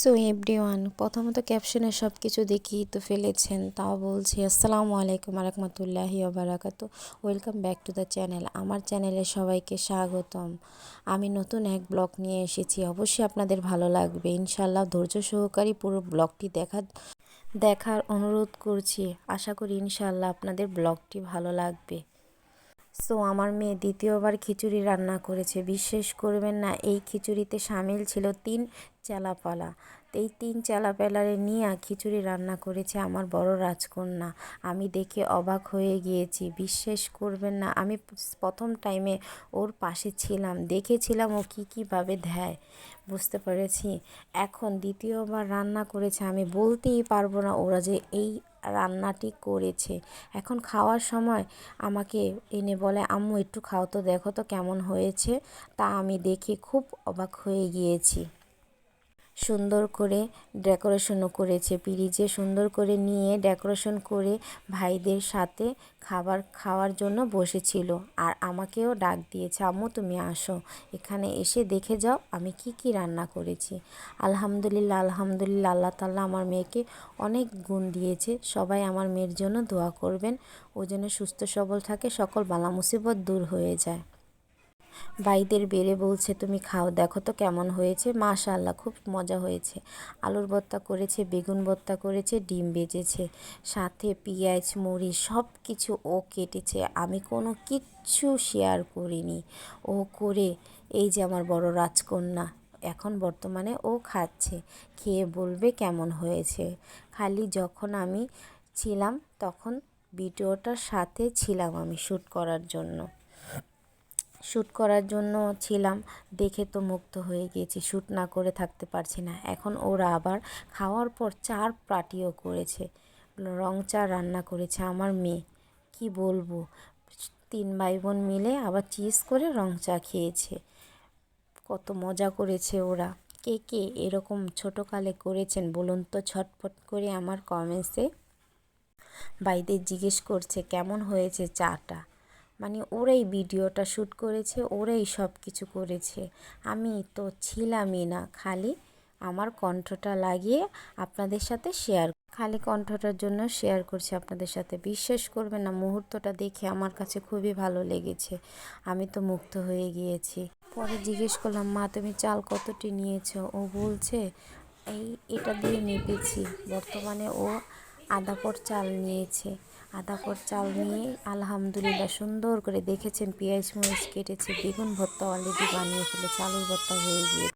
So everyone, প্রথমত ক্যাপশনে সব কিছু দেখিয়ে তো ফেলেছেন, তাও বলছি আসসালামু আলাইকুম রহমতুল্লাহি ওবারাকাতু। Welcome back to the channel. আমার চ্যানেলে সবাইকে স্বাগতম। আমি নতুন এক ব্লগ নিয়ে এসেছি, অবশ্যই আপনাদের ভালো লাগবে ইনশাল্লাহ। ধৈর্য সহকারে পুরো ব্লগটি দেখার অনুরোধ করছি। আশা করি ইনশাল্লাহ আপনাদের ব্লগটি ভালো লাগবে। সো আমার মেয়ে দ্বিতীয়বার খিচুড়ি রান্না করেছে। বিশ্বাস করবেন না, এই খিচুড়িতে সামিল ছিল 3 চেলাপালা। এই 3 চেলাপালারে নিয়ে খিচুড়ি রান্না করেছে আমার বড় রাজকন্যা। আমি দেখে অবাক হয়ে গিয়েছি। বিশ্বাস করবেন না, আমি প্রথম টাইমে ওর পাশে ছিলাম, দেখেছিলাম ও কীভাবে দেয়, বুঝতে পেরেছি। এখন দ্বিতীয়বার রান্না করেছে, আমি বলতেই পারবো না ওরা যে এই রান্নাটি করেছে। এখন খাওয়ার সময় আমাকে এনে বলে, আম্মু একটু খাও তো, দেখো তো কেমন হয়েছে। তা আমি দেখে খুব অবাক হয়ে গিয়েছি। সুন্দর করে ডেকোরেশনও করেছে, পিরিজে সুন্দর করে নিয়ে ডেকোরেশন করে ভাইদের সাথে খাবার খাওয়ার জন্য বসেছিল। আর আমাকেও ডাক দিয়েছে, আম্মু তুমি আসো, এখানে এসে দেখে যাও আমি কি রান্না করেছি। আলহামদুলিল্লাহ আলহামদুলিল্লাহ, আল্লাহ তাআলা আমার মেয়েকে অনেক গুণ দিয়েছে। সবাই আমার মেয়ের জন্য দোয়া করবেন, ও যেন সুস্থ সবল থাকে, সকল বালা মুসিবত দূর হয়ে যায়। ভাইদের বেড়ে বলছে, তুমি খাও, দেখো তো কেমন হয়েছে। মাশাআল্লাহ, খুব মজা হয়েছে। আলুর ভর্তা করেছে, বেগুন ভর্তা করেছে, ডিম ভেজেছে, সাথে পেঁয়াজ মরিচ সব কিছু ও কেটেছে। আমি কোনো কিচ্ছু শেয়ার করিনি। ও করে এই যে আমার বড় রাজকন্যা এখন বর্তমানে ও খাচ্ছে, খেয়ে বলবে কেমন হয়েছে। খালি যখন আমি ছিলাম তখন ভিডিওটার সাথে ছিলাম, আমি শ্যুট করার জন্য ছিলাম, দেখে তো মুগ্ধ হয়ে গিয়েছি, শ্যুট না করে থাকতে পারছি না। এখন ওরা আবার খাওয়ার পর 4 পার্টিও করেছে, রং চা রান্না করেছে আমার মেয়ে, কি বলবো। 3 ভাই বোন মিলে আবার চিজ করে রং চা খেয়েছে। কত মজা করেছে ওরা। কে কে এরকম ছোটোকালে করেছেন বলুন তো ছটফট করে আমার কমেন্টসে। ভাইদের জিজ্ঞেস করছে কেমন হয়েছে চাটা। মানে ওরাই ভিডিওটা শ্যুট করেছে, ওরাই সব কিছু করেছে, আমি তো ছিলামই না। খালি আমার কণ্ঠটা লাগিয়ে আপনাদের সাথে খালি কণ্ঠটার জন্য শেয়ার করছি আপনাদের সাথে। বিশ্বাস করবেন না, মুহূর্তটা দেখে আমার কাছে খুবই ভালো লেগেছে। আমি তো মুগ্ধ হয়ে গিয়েছি। পরে জিজ্ঞেস করলাম, মা তুমি চাল কতটি নিয়েছো? ও বলছে এটা দিয়ে মেপেছি। বর্তমানে ও আধা পট চাল নিয়েছে। আধা পট চাল নিয়ে আলহামদুলিল্লাহ সুন্দর করে দেখেছেন পেঁয়াজ মরিচ কেটেছে, বেগুন ভর্তা অলরেডি বানিয়ে ফেলেছে, আলুর ভর্তা হয়ে গিয়েছে।